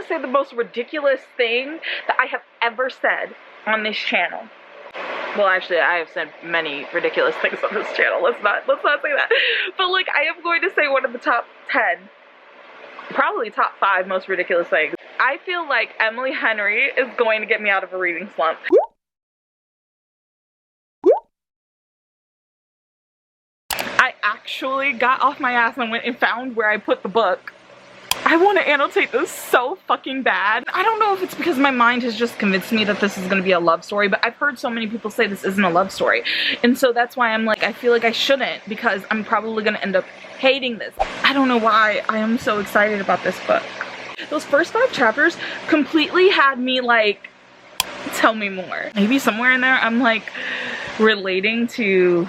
say the most ridiculous thing that I have ever said on this channel. Well, actually, I have said many ridiculous things on this channel. Let's not say that. But like, I am going to say one of the top 10, probably top 5 most ridiculous things. I feel like Emily Henry is going to get me out of a reading slump. I actually got off my ass and went and found where I put the book. I want to annotate this so fucking bad. I don't know if it's because my mind has just convinced me that this is going to be a love story, but I've heard so many people say this isn't a love story. And so that's why I'm like, I feel like I shouldn't, because I'm probably going to end up hating this. I don't know why I am so excited about this book. Those first 5 chapters completely had me like, tell me more. Maybe somewhere in there I'm like relating to,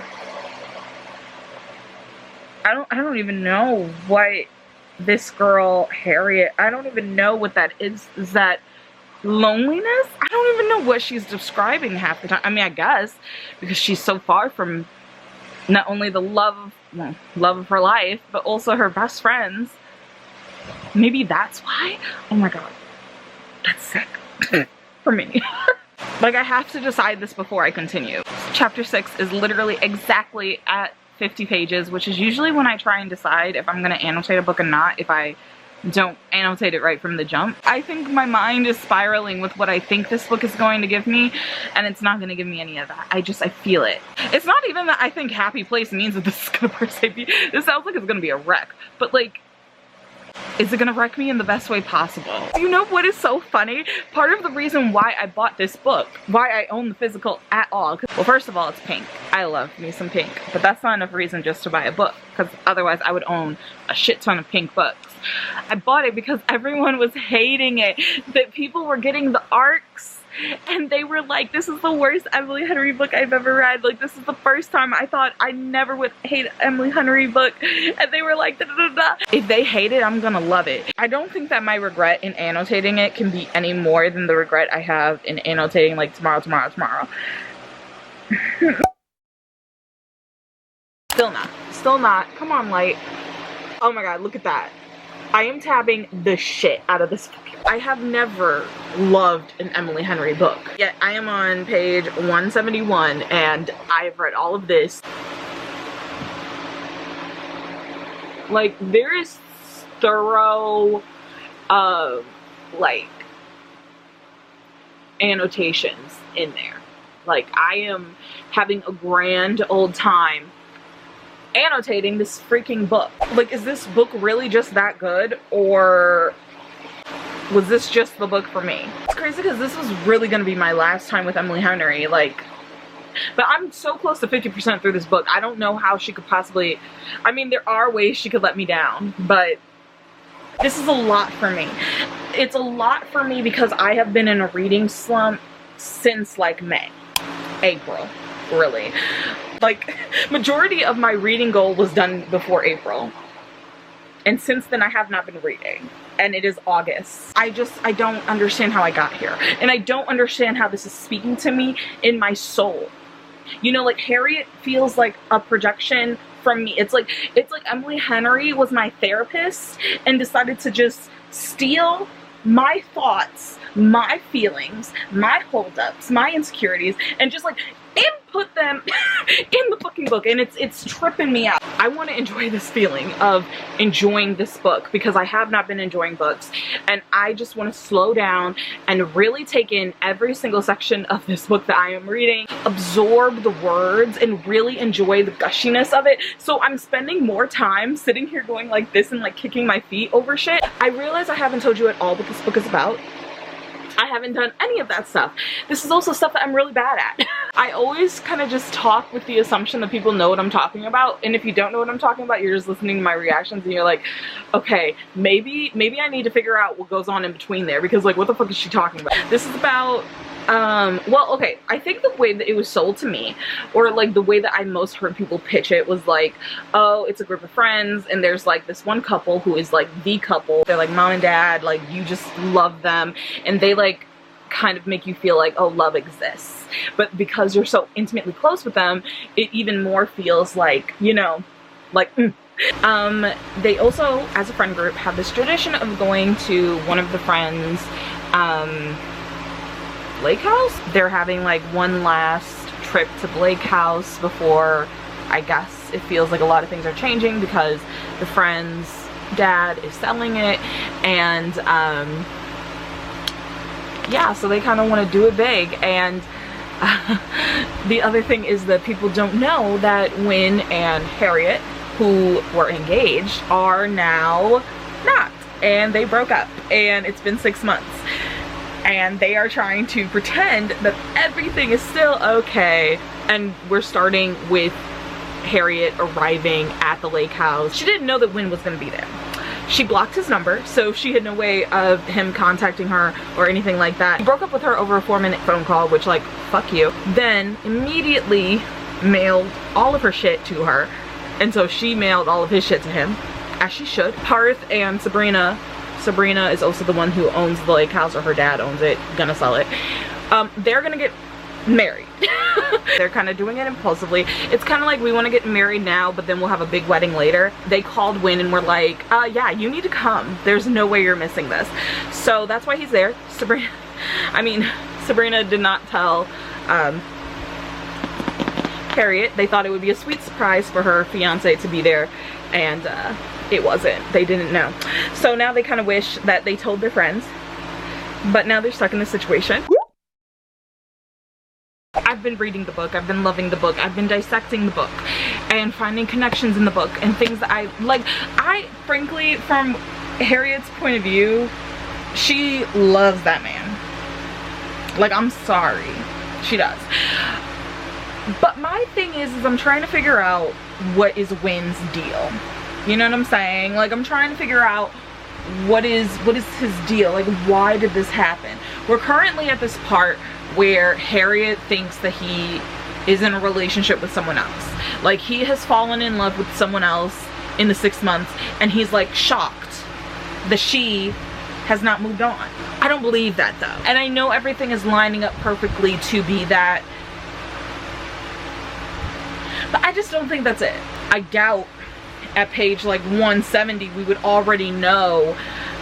I don't even know what this girl, Harriet, I don't even know what that is. Is that loneliness? I don't even know what she's describing half the time. I mean, I guess, because she's so far from not only the love of her life, but also her best friends. Maybe that's why? Oh my god. That's sick. For me. Like, I have to decide this before I continue. Chapter 6 is literally exactly at 50 pages, which is usually when I try and decide if I'm going to annotate a book or not, if I don't annotate it right from the jump. I think my mind is spiraling with what I think this book is going to give me, and it's not going to give me any of that. I feel it. It's not even that I think happy place means that this is going to per se be, this sounds like it's going to be a wreck, but like, is it gonna wreck me in the best way possible? You know what is so funny? Part of the reason why I bought this book, why I own the physical at all, well, first of all, it's pink. I love me some pink, but that's not enough reason just to buy a book, because otherwise I would own a shit ton of pink books. I bought it because everyone was hating it, that people were getting the arcs, and they were like, this is the worst Emily Henry book I've ever read. Like, this is the first time I thought I never would hate an Emily Henry book. And they were like, da, da, da, da. If they hate it, I'm gonna love it. I don't think that my regret in annotating it can be any more than the regret I have in annotating like tomorrow. Still not. Come on, Light. Oh my god, look at that. I am tabbing the shit out of this book. I have never loved an Emily Henry book. Yet I am on page 171 and I've read all of this. Like, there is thorough, like, annotations in there. Like, I am having a grand old time annotating this freaking book. Like, is this book really just that good, or was this just the book for me? It's crazy because this was really gonna be my last time with Emily Henry, like, but I'm so close to 50% through this book. I don't know how she could possibly, I mean, there are ways she could let me down, but this is a lot for me. It's a lot for me because I have been in a reading slump since like April, really. Like, majority of my reading goal was done before April. And since then, I have not been reading. And it is August. I don't understand how I got here. And I don't understand how this is speaking to me in my soul. You know, like, Harriet feels like a projection from me. It's like Emily Henry was my therapist and decided to just steal my thoughts, my feelings, my holdups, my insecurities, and just like input them in the fucking book, and it's tripping me out. I want to enjoy this feeling of enjoying this book because I have not been enjoying books, and I just want to slow down and really take in every single section of this book that I am reading, absorb the words, and really enjoy the gushiness of it. So I'm spending more time sitting here going like this and like kicking my feet over shit. I realize I haven't told you at all what this book is about. I haven't done any of that stuff. This is also stuff that I'm really bad at. I always kind of just talk with the assumption that people know what I'm talking about, and if you don't know what I'm talking about, you're just listening to my reactions and you're like, okay, maybe I need to figure out what goes on in between there, because like, what the fuck is she talking about? This is about well, okay, I think the way that it was sold to me, or like the way that I most heard people pitch it, was like, oh, it's a group of friends and there's like this one couple who is like the couple. They're like mom and dad, like you just love them, and they like kind of make you feel like, oh, love exists. But because you're so intimately close with them, it even more feels like, you know, like, They also, as a friend group, have this tradition of going to one of the friends' lake house. They're having like one last trip to the lake house before, I guess it feels like a lot of things are changing because the friend's dad is selling it, and yeah, so they kind of want to do it big. And the other thing is that people don't know that Wyn and Harriet, who were engaged, are now not, and they broke up, and it's been 6 months, and they are trying to pretend that everything is still okay. And we're starting with Harriet arriving at the lake house. She didn't know that Wyn was going to be there. She blocked his number, so she had no way of him contacting her or anything like that. He broke up with her over a 4-minute phone call, which, like, fuck you. Then immediately mailed all of her shit to her, and so she mailed all of his shit to him, as she should. Parth and Sabrina is also the one who owns the lake house, or her dad owns it, gonna sell it. They're gonna get married. They're kind of doing it impulsively. It's kind of like, we want to get married now, but then we'll have a big wedding later. They called Wyn and were like, yeah, you need to come. There's no way you're missing this. So that's why he's there. Sabrina did not tell Harriet. They thought it would be a sweet surprise for her fiance to be there, and it wasn't. They didn't know. So now they kind of wish that they told their friends, but now they're stuck in this situation. I've been reading the book, I've been loving the book, I've been dissecting the book and finding connections in the book and things that I like. I frankly, from Harriet's point of view, she loves that man. Like, I'm sorry, she does. But my thing is I'm trying to figure out what is Wyn's deal. You know what I'm saying? Like, I'm trying to figure out what is his deal. Like, why did this happen? We're currently at this part where Harriet thinks that he is in a relationship with someone else. Like, he has fallen in love with someone else in the 6 months, and he's like shocked that she has not moved on. I don't believe that though. And I know everything is lining up perfectly to be that, but I just don't think that's it. I doubt at page like 170 we would already know,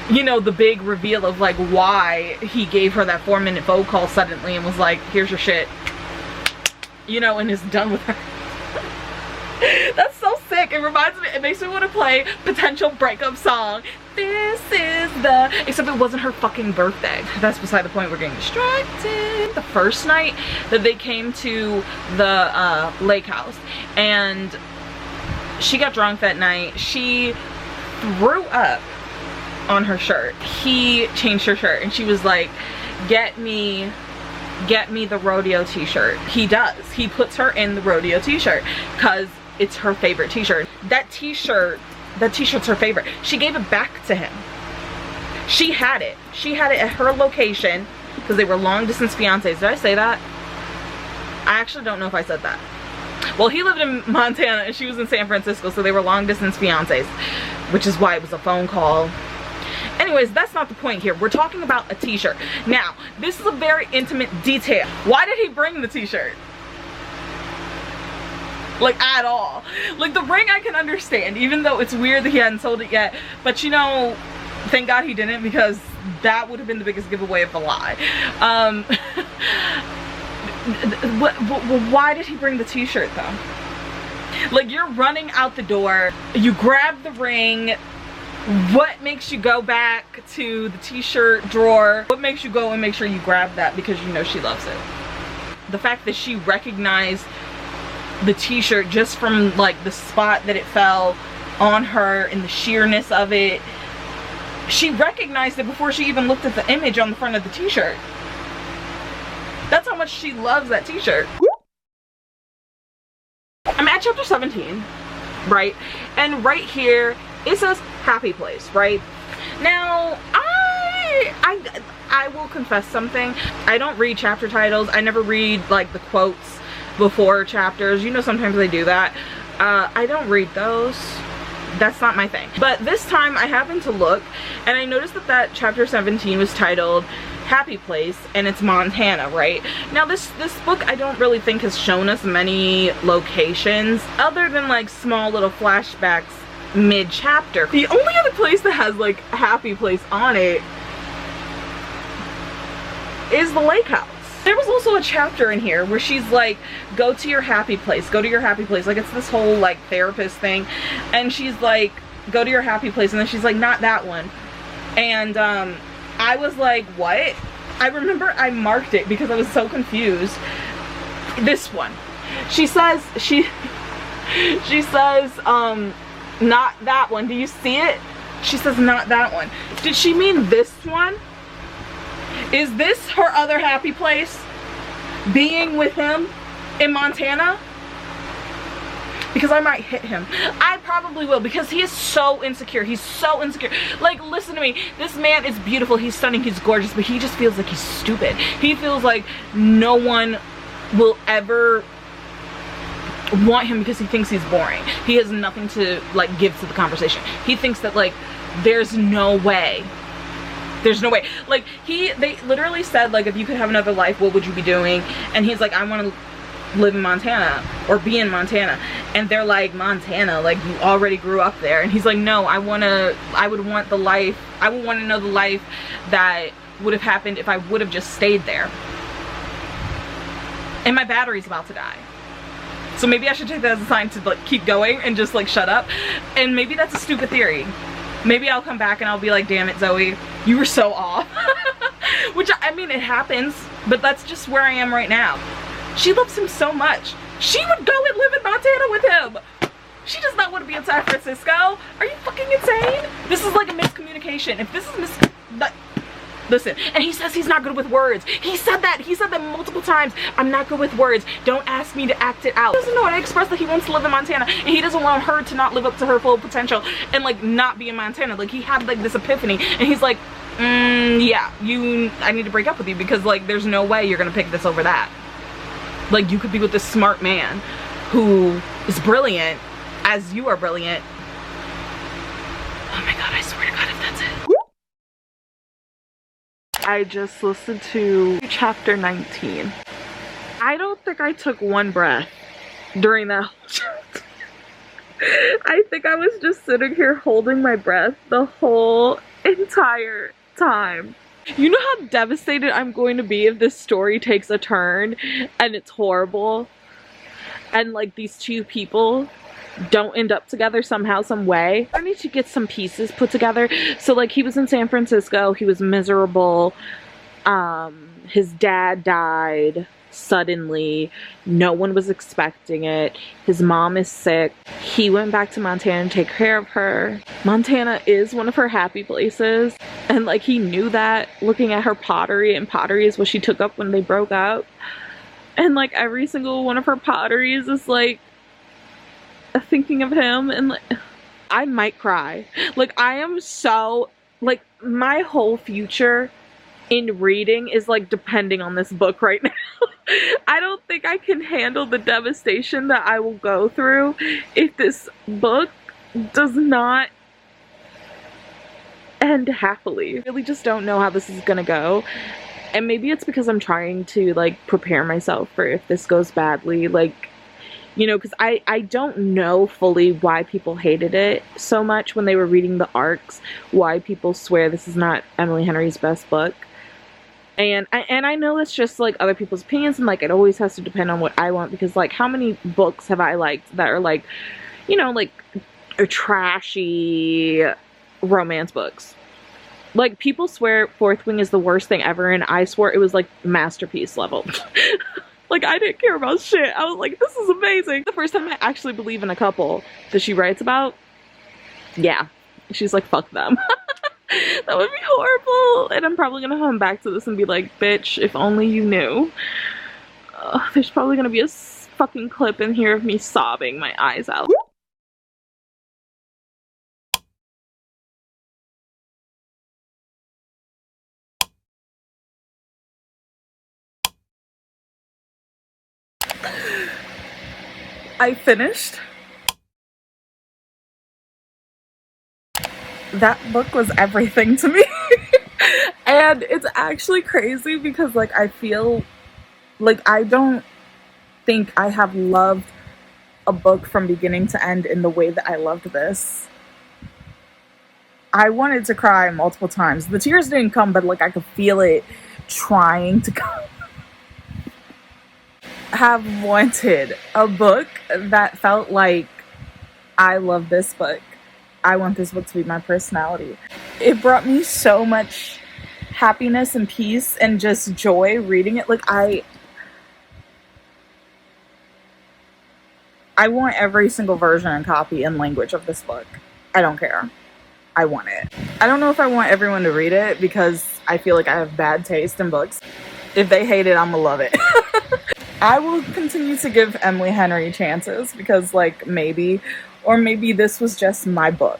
you know, the big reveal of like why he gave her that 4-minute phone call suddenly and was like, here's your shit, you know, and is done with her. That's so sick. It reminds me, it makes me want to play potential breakup song. This is the, except it wasn't her fucking birthday. That's beside the point, we're getting distracted. The first night that they came to the lake house, and she got drunk that night, she threw up on her shirt. He changed her shirt and she was like, get me the rodeo t-shirt. He does. He puts her in the rodeo t-shirt because it's her favorite t-shirt. That t-shirt's her favorite. She gave it back to him. She had it at her location because they were long distance fiancés. Did I say that? I actually don't know if I said that. Well, he lived in Montana and she was in San Francisco, so they were long distance fiancés, which is why it was a phone call. Anyways, that's not the point here. We're talking about a t-shirt. Now, this is a very intimate detail. Why did he bring the t-shirt? Like, at all. Like, the ring I can understand, even though it's weird that he hadn't sold it yet. But, you know, thank God he didn't, because that would have been the biggest giveaway of the lie. Why did he bring the t-shirt, though? Like, you're running out the door, you grab the ring. What makes you go back to the t-shirt drawer? What makes you go and make sure you grab that because you know she loves it? The fact that she recognized the t-shirt just from like the spot that it fell on her and the sheerness of it. She recognized it before she even looked at the image on the front of the t-shirt. That's how much she loves that t-shirt. I'm at chapter 17, right? And right here it says happy place, right? Now, I will confess something. I don't read chapter titles. I never read like the quotes before chapters. You know, sometimes they do that. I don't read those. That's not my thing. But this time I happened to look and I noticed that chapter 17 was titled Happy Place, and it's Montana, right? Now this book I don't really think has shown us many locations other than like small little flashbacks mid-chapter. The only other place that has like a happy place on it is the lake house. There was also a chapter in here where she's like, go to your happy place, go to your happy place. Like, it's this whole like therapist thing, and she's like, go to your happy place, and then she's like, not that one. And I was like, what? I remember I marked it because I was so confused. This one. She says, she says, not that one. Do you see it? She says, not that one. Did she mean this one? Is this her other happy place? Being with him in Montana? Because I might hit him. I probably will, because he is so insecure. He's so insecure. Like, listen to me. This man is beautiful. He's stunning. He's gorgeous. But he just feels like he's stupid. He feels like no one will ever want him because he thinks he's boring. He has nothing to like give to the conversation. He thinks that like there's no way. There's no way. Like, they literally said, like, if you could have another life, what would you be doing? And he's like, I want to live in Montana or be in Montana. And they're like, Montana, like, you already grew up there. And he's like, no, I would want the life, I would want to know the life that would have happened if I would have just stayed there. And my battery's about to die. So maybe I should take that as a sign to like keep going and just like shut up. And maybe that's a stupid theory. Maybe I'll come back and I'll be like, damn it, Zoe, you were so off. Which, I mean, it happens, but that's just where I am right now. She loves him so much. She would go and live in Montana with him. She does not want to be in San Francisco. Are you fucking insane? This is like a miscommunication. If this is listen, and he says he's not good with words. He said that multiple times. I'm not good with words. Don't ask me to act it out. He doesn't know how to express that he wants to live in Montana, and he doesn't want her to not live up to her full potential and like not be in Montana. Like, he had like this epiphany, and he's like, yeah, I need to break up with you because like there's no way you're gonna pick this over that. Like, you could be with this smart man who is brilliant as you are brilliant. Oh my god, I swear to god if that's it. I just listened to chapter 19. I don't think I took one breath during that whole chapter. I think I was just sitting here holding my breath the whole entire time. You know how devastated I'm going to be if this story takes a turn and it's horrible and like these two people don't end up together somehow, some way. I need to get some pieces put together. So like, he was in San Francisco, he was miserable, his dad died suddenly, no one was expecting it, his mom is sick, he went back to Montana to take care of her. Montana is one of her happy places, and like, he knew that looking at her pottery, and pottery is what she took up when they broke up, and like every single one of her potteries is like thinking of him, and like, I might cry. Like, I am so, like, my whole future in reading is like depending on this book right now. I don't think I can handle the devastation that I will go through if this book does not end happily. I really just don't know how this is gonna go. And maybe it's because I'm trying to like prepare myself for if this goes badly, like, you know, because I don't know fully why people hated it so much when they were reading the arcs, why people swear this is not Emily Henry's best book. And I know it's just like other people's opinions, and like it always has to depend on what I want, because like how many books have I liked that are like, you know, like trashy romance books. Like, people swear Fourth Wing is the worst thing ever, and I swore it was like masterpiece level. Like, I didn't care about shit. I was like, this is amazing. The first time I actually believe in a couple that she writes about, yeah, she's like, fuck them. That would be horrible. And I'm probably gonna come back to this and be like, bitch, if only you knew. There's probably gonna be a fucking clip in here of me sobbing my eyes out. I finished. That book was everything to me. And it's actually crazy because like I feel like I don't think I have loved a book from beginning to end in the way that I loved this. I wanted to cry multiple times. The tears didn't come, but like I could feel it trying to come. Have wanted a book that felt like, I love this book. I want this book to be my personality. It brought me so much happiness and peace and just joy reading it. Like I want every single version and copy and language of this book. I don't care. I want it. I don't know if I want everyone to read it because I feel like I have bad taste in books. If they hate it, I'm gonna love it. I will continue to give Emily Henry chances because like maybe this was just my book.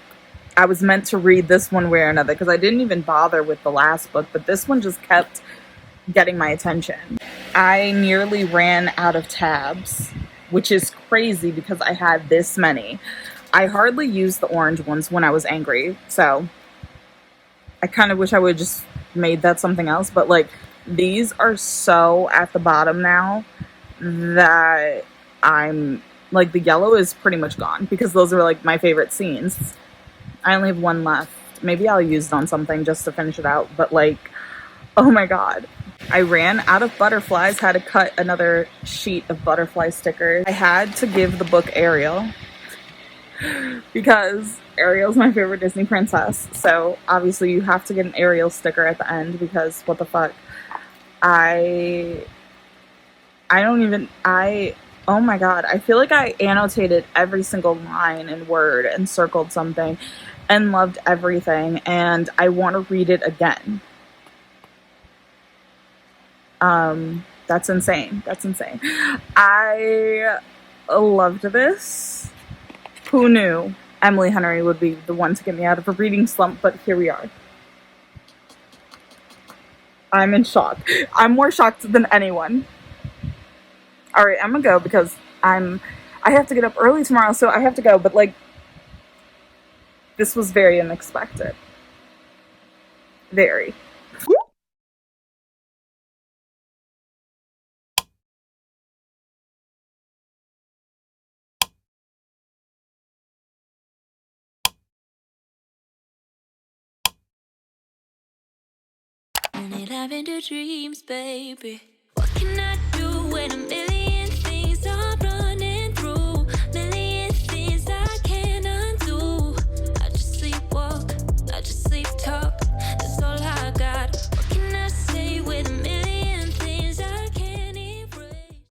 I was meant to read this one way or another because I didn't even bother with the last book, but this one just kept getting my attention. I nearly ran out of tabs, which is crazy because I had this many. I hardly used the orange ones when I was angry, so I kind of wish I would have just made that something else, but like these are so at the bottom now that I'm like, the yellow is pretty much gone because those are like my favorite scenes. I only have one left. Maybe I'll use it on something just to finish it out, but like, oh my god. I ran out of butterflies, had to cut another sheet of butterfly stickers. I had to give the book Ariel because Ariel's my favorite Disney princess. So obviously you have to get an Ariel sticker at the end because what the fuck. Oh my god, I feel like I annotated every single line and word and circled something and loved everything, and I want to read it again. That's insane. That's insane. I loved this. Who knew Emily Henry would be the one to get me out of a reading slump, but here we are. I'm in shock. I'm more shocked than anyone. Alright, I'm gonna go because I have to get up early tomorrow, so I have to go, but like, this was very unexpected. Very. Only dive into dreams, baby. What can I do when I'm